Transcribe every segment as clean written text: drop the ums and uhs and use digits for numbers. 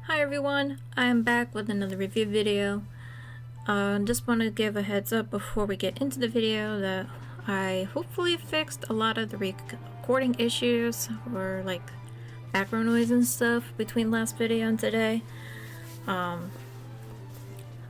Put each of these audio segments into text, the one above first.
Hi everyone, I'm back with another review video. Just want to give a heads up before we get into the video that I hopefully fixed a lot of the recording issues or like background noise and stuff between last video and today. But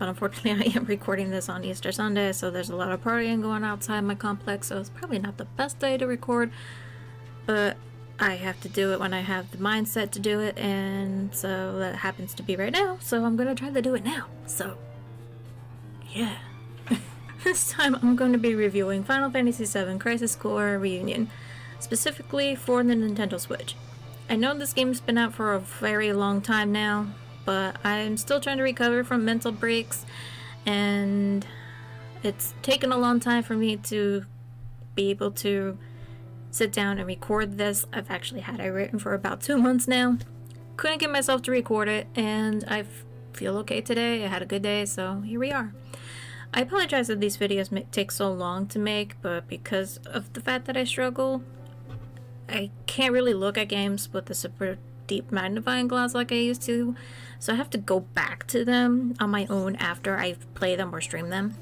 unfortunately I am recording this on Easter Sunday, so there's a lot of partying going outside my complex, so it's probably not the best day to record, but I have to do it when I have the mindset to do it, and so that happens to be right now, so I'm gonna try to do it now. So yeah. This time I'm going to be reviewing Final Fantasy VII Crisis Core Reunion, specifically for the Nintendo Switch. I know this game's been out for a very long time now, but I'm still trying to recover from mental breaks, and it's taken a long time for me to be able to sit down and record this. I've actually had it written for about 2 months now. Couldn't get myself to record it, and I feel okay today. I had a good day, so here we are. I apologize that these videos take so long to make, but because of the fact that I struggle, I can't really look at games with a super deep magnifying glass like I used to, so I have to go back to them on my own after I play them or stream them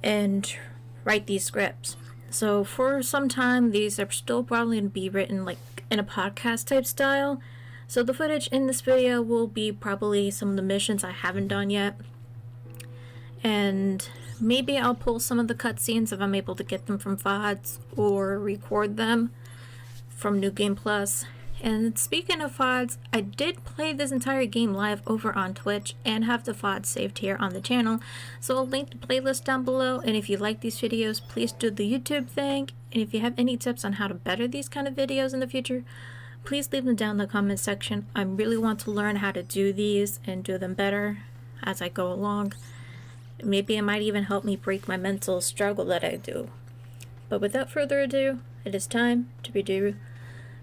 and write these scripts. So for some time, these are still probably going to be written like in a podcast type style. So the footage in this video will be probably some of the missions I haven't done yet. And maybe I'll pull some of the cutscenes if I'm able to get them from VODs or record them from New Game Plus. And speaking of VODs, I did play this entire game live over on Twitch and have the VOD saved here on the channel, so I'll link the playlist down below. And if you like these videos, please do the YouTube thing, and if you have any tips on how to better these kind of videos in the future, please leave them down in the comment section. I really want to learn how to do these and do them better as I go along. Maybe it might even help me break my mental struggle that I do. But without further ado, it is time to review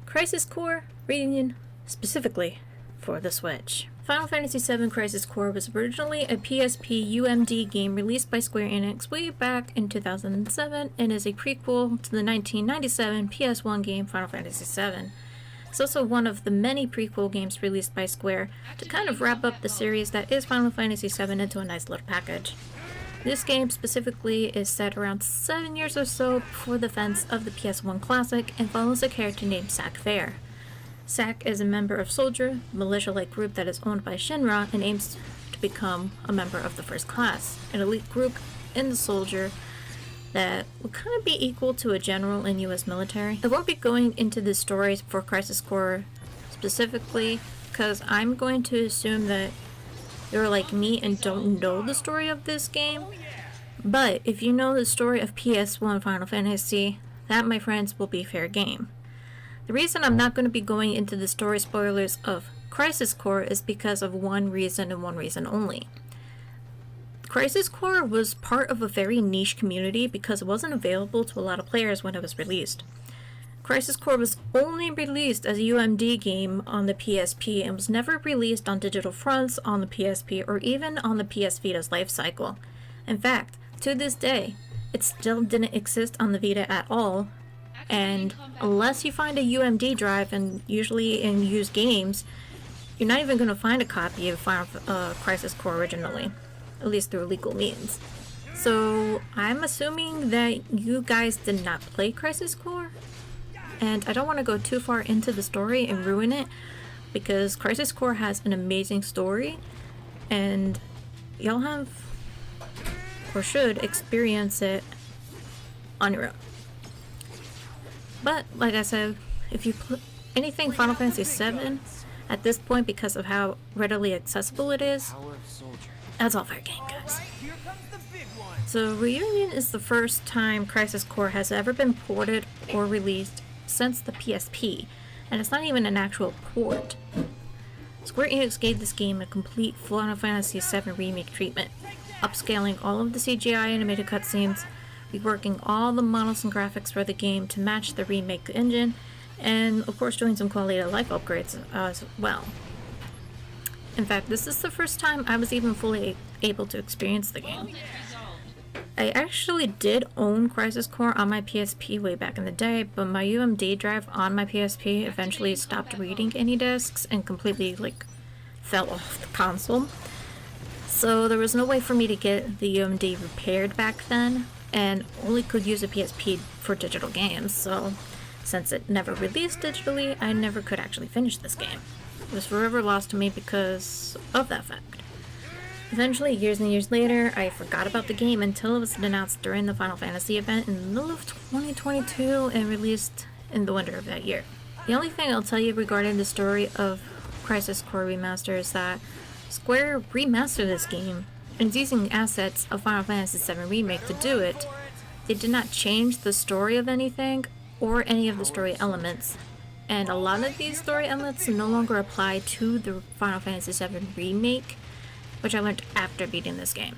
Crisis Core Reunion, specifically for the Switch. Final Fantasy VII Crisis Core was originally a PSP UMD game released by Square Enix way back in 2007 and is a prequel to the 1997 PS1 game Final Fantasy VII. It's also one of the many prequel games released by Square to kind of wrap up the series that is Final Fantasy VII into a nice little package. This game specifically is set around 7 years or so before the events of the PS1 classic and follows a character named Zack Fair. Zack is a member of Soldier, a militia-like group that is owned by Shinra and aims to become a member of the First Class, an elite group in the Soldier that would kind of be equal to a general in US military. I won't be going into the stories for Crisis Core specifically because I'm going to assume that you're like me and don't know the story of this game. But if you know the story of PS1 Final Fantasy, that, my friends, will be fair game. The reason I'm not going to be going into the story spoilers of Crisis Core is because of one reason and one reason only. Crisis Core was part of a very niche community because it wasn't available to a lot of players when it was released. Crisis Core was only released as a UMD game on the PSP and was never released on digital fronts on the PSP or even on the PS Vita's life cycle. In fact, to this day, it still didn't exist on the Vita at all, and unless you find a UMD drive, and usually in used games, you're not even going to find a copy of Crisis Core originally, at least through legal means. So I'm assuming that you guys did not play Crisis Core? And I don't want to go too far into the story and ruin it, because Crisis Core has an amazing story, and y'all have, or should, experience it on your own. But, like I said, if you play anything Final Fantasy VII at this point, because of how readily accessible it is, that's all fair game, guys. So Reunion is the first time Crisis Core has ever been ported or released since the PSP, and it's not even an actual port. Square Enix gave this game a complete Final Fantasy VII remake treatment, upscaling all of the CGI animated cutscenes, reworking all the models and graphics for the game to match the remake engine, and of course doing some quality of life upgrades as well. In fact, this is the first time I was even fully able to experience the game. I actually did own Crisis Core on my PSP way back in the day, but my UMD drive on my PSP eventually stopped reading any discs and completely fell off the console. So there was no way for me to get the UMD repaired back then, and only could use a PSP for digital games. So since it never released digitally, I never could actually finish this game. It was forever lost to me because of that fact. Eventually, years and years later, I forgot about the game until it was announced during the Final Fantasy event in the middle of 2022 and released in the winter of that year. The only thing I'll tell you regarding the story of Crisis Core Remaster is that Square remastered this game and is using assets of Final Fantasy VII Remake to do it. They did not change the story of anything or any of the story elements, and a lot of these story elements no longer apply to the Final Fantasy VII Remake, which I learned after beating this game.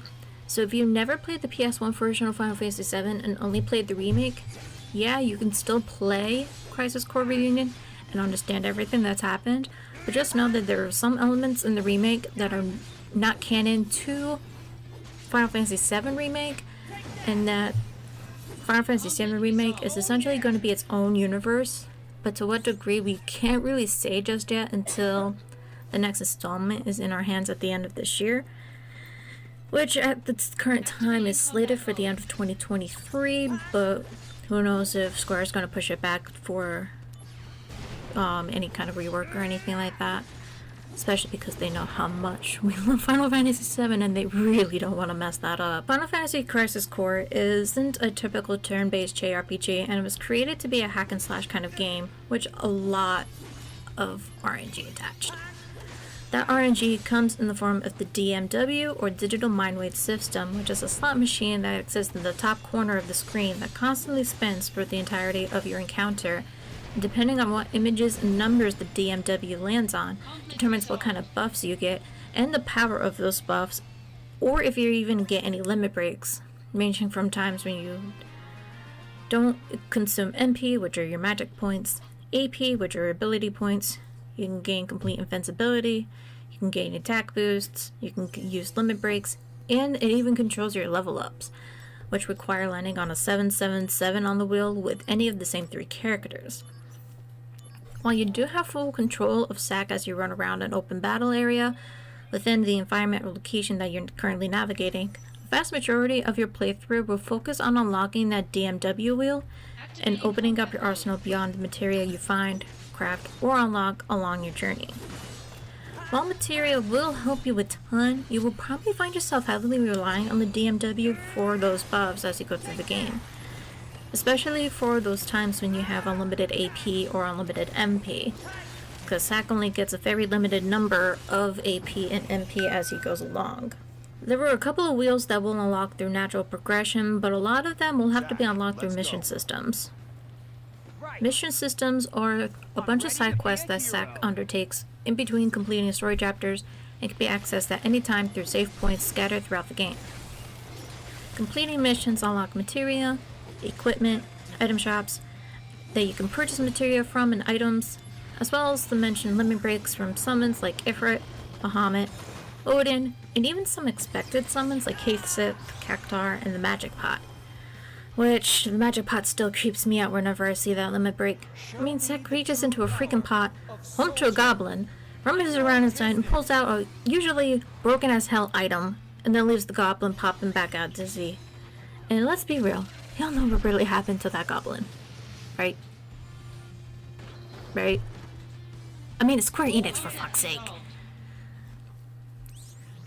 So if you never played the PS1 version of Final Fantasy VII and only played the remake, yeah, you can still play Crisis Core Reunion and understand everything that's happened, but just know that there are some elements in the remake that are not canon to Final Fantasy VII Remake, and that Final Fantasy VII Remake is essentially going to be its own universe, but to what degree we can't really say just yet until the next installment is in our hands at the end of this year, which at the current time is slated for the end of 2023, but who knows if Square is going to push it back for any kind of rework or anything like that, especially because they know how much we love Final Fantasy VII and they really don't want to mess that up. Final Fantasy Crisis Core isn't a typical turn-based JRPG, and it was created to be a hack and slash kind of game, which a lot of RNG attached. That RNG comes in the form of the DMW, or Digital Mind Weight System, which is a slot machine that exists in the top corner of the screen that constantly spins for the entirety of your encounter. And depending on what images and numbers the DMW lands on, determines what kind of buffs you get, and the power of those buffs, or if you even get any limit breaks, ranging from times when you don't consume MP, which are your magic points, AP, which are ability points. You can gain complete invincibility, you can gain attack boosts, you can use limit breaks, and it even controls your level ups, which require landing on a 777 on the wheel with any of the same 3 characters. While you do have full control of SAC as you run around an open battle area within the environment or location that you're currently navigating, the vast majority of your playthrough will focus on unlocking that DMW wheel and opening up your arsenal beyond the materia you find, craft, or unlock along your journey. While materia will help you a ton, you will probably find yourself heavily relying on the DMW for those buffs as you go through the game, especially for those times when you have unlimited AP or unlimited MP, because SAC only gets a very limited number of AP and MP as he goes along. There were a couple of wheels that will unlock through natural progression, but a lot of them will have to be unlocked through mission systems. Mission systems are a bunch of side quests that SAC undertakes in between completing story chapters and can be accessed at any time through save points scattered throughout the game. Completing missions unlock materia, equipment, item shops that you can purchase materia from and items, as well as the mentioned limit breaks from summons like Ifrit, Bahamut, Odin, and even some expected summons like Hathsith, Cactar, and the Magic Pot. Which, the Magic Pot still creeps me out whenever I see that limit break. I mean, Sek reaches into a freaking pot, home to a goblin, rummages around inside, and pulls out a usually broken as hell item, and then leaves the goblin popping back out dizzy. And let's be real, y'all know what really happened to that goblin. Right? Right? I mean, it's Square Enix, for fuck's sake.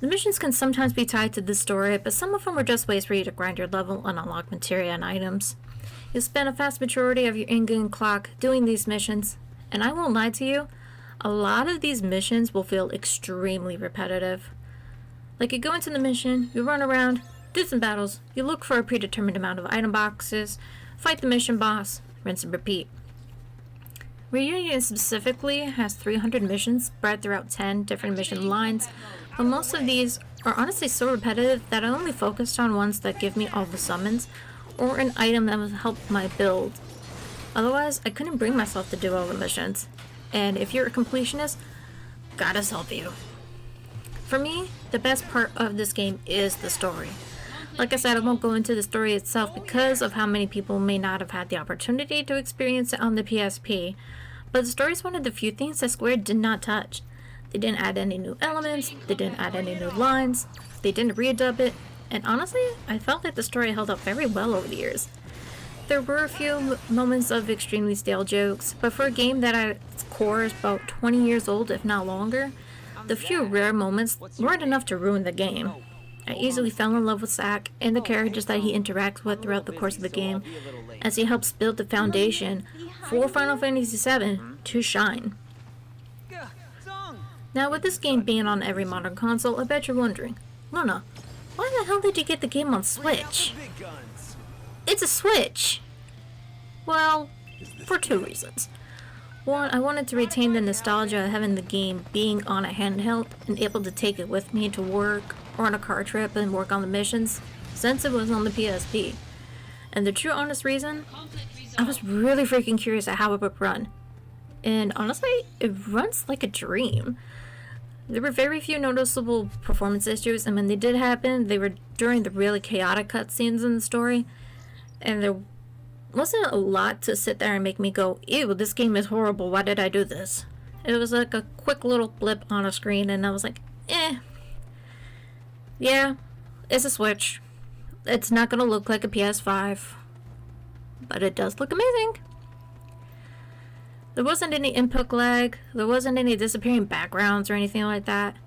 The missions can sometimes be tied to this story, but some of them are just ways for you to grind your level and unlock materia and items. You'll spend a vast majority of your in-game clock doing these missions, and I won't lie to you, a lot of these missions will feel extremely repetitive. Like, you go into the mission, you run around, do some battles, you look for a predetermined amount of item boxes, fight the mission boss, rinse and repeat. Reunion specifically has 300 missions spread throughout 10 different mission lines, but most of these are honestly so repetitive that I only focused on ones that give me all the summons, or an item that will help my build. Otherwise, I couldn't bring myself to do all the missions, and if you're a completionist, God has help you. For me, the best part of this game is the story. Like I said, I won't go into the story itself because of how many people may not have had the opportunity to experience it on the PSP, but the story is one of the few things that Square did not touch. They didn't add any new elements, they didn't add any new lines, they didn't redub it, and honestly, I felt that the story held up very well over the years. There were a few moments of extremely stale jokes, but for a game that at its core is about 20 years old, if not longer, the few rare moments weren't enough to ruin the game. I easily fell in love with Zack and the characters that he interacts with throughout the course of the game, as he helps build the foundation for Final Fantasy VII to shine. Now, with this game being on every modern console, I bet you're wondering, Luna, why the hell did you get the game on Switch? It's a Switch! Well, for two reasons. One, I wanted to retain the nostalgia of having the game being on a handheld and able to take it with me to work or on a car trip and work on the missions, since it was on the PSP. And the true honest reason, I was really freaking curious at how it would run. And honestly, it runs like a dream. There were very few noticeable performance issues, and when they did happen, they were during the really chaotic cutscenes in the story, and there wasn't a lot to sit there and make me go, ew, this game is horrible, why did I do this? It was like a quick little blip on a screen, and I was like, yeah, it's a Switch. It's not gonna look like a PS5, but it does look amazing. There wasn't any input lag, there wasn't any disappearing backgrounds or anything like that.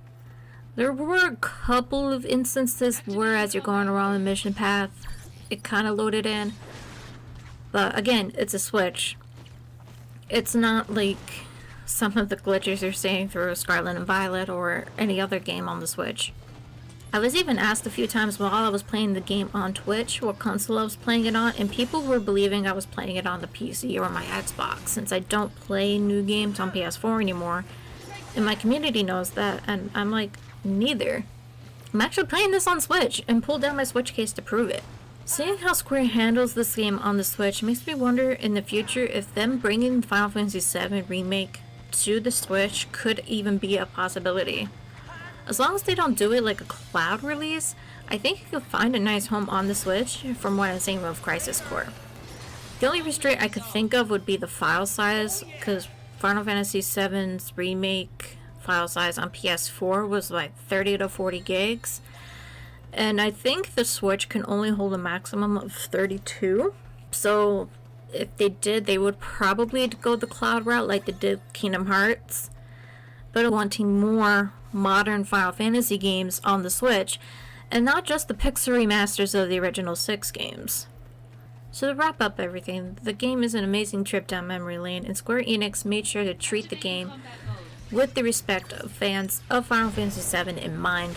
There were a couple of instances where as you're going around the mission path, it kind of loaded in. But again, it's a Switch. It's not like some of the glitches you're seeing through Scarlet and Violet or any other game on the Switch. I was even asked a few times while I was playing the game on Twitch what console I was playing it on, and people were believing I was playing it on the PC or my Xbox, since I don't play new games on PS4 anymore. And my community knows that, and I'm like, neither. I'm actually playing this on Switch, and pulled down my Switch case to prove it. Seeing how Square handles this game on the Switch makes me wonder in the future if them bringing Final Fantasy VII Remake to the Switch could even be a possibility. As long as they don't do it like a cloud release, I think you could find a nice home on the Switch from what I'm seeing with Crisis Core. The only restraint I could think of would be the file size, because Final Fantasy VII's Remake file size on PS4 was like 30 to 40 gigs. And I think the Switch can only hold a maximum of 32. So if they did, they would probably go the cloud route like they did Kingdom Hearts. But wanting more modern Final Fantasy games on the Switch, and not just the pixel remasters of the original 6 games. So to wrap up everything, the game is an amazing trip down memory lane, and Square Enix made sure to treat the game with the respect of fans of Final Fantasy VII in mind.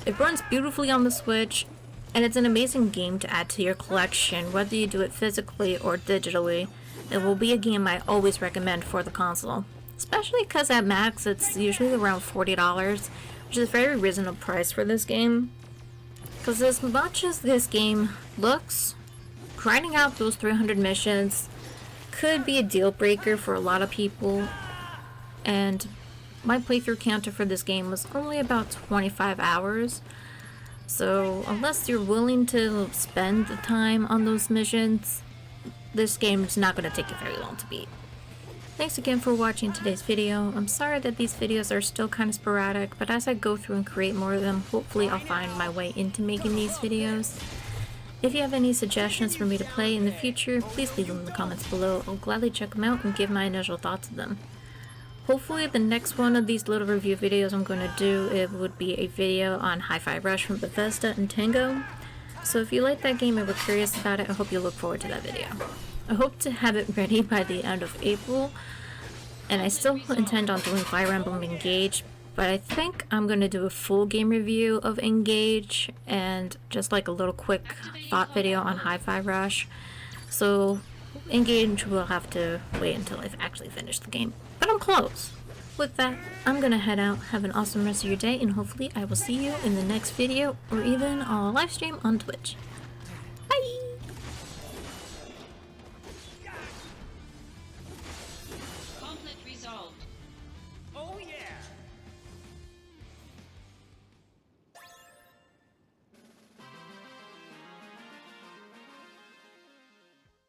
It runs beautifully on the Switch, and it's an amazing game to add to your collection, whether you do it physically or digitally. It will be a game I always recommend for the console. Especially because at max it's usually around $40, which is a very reasonable price for this game. Because as much as this game looks, grinding out those 300 missions could be a deal breaker for a lot of people. And my playthrough counter for this game was only about 25 hours. So unless you're willing to spend the time on those missions, this game is not going to take you very long to beat. Thanks again for watching today's video. I'm sorry that these videos are still kind of sporadic, but as I go through and create more of them, hopefully I'll find my way into making these videos. If you have any suggestions for me to play in the future, please leave them in the comments below. I'll gladly check them out and give my initial thoughts of them. Hopefully the next one of these little review videos I'm going to do, it would be a video on Hi-Fi Rush from Bethesda and Tango. So if you like that game and were curious about it, I hope you look forward to that video. I hope to have it ready by the end of April, and I still intend on doing Fire Emblem Engage, but I think I'm going to do a full game review of Engage and just like a little quick thought video on Hi-Fi Rush. So Engage will have to wait until I've actually finished the game, but I'm close. With that, I'm going to head out, have an awesome rest of your day, and hopefully I will see you in the next video or even on a live stream on Twitch.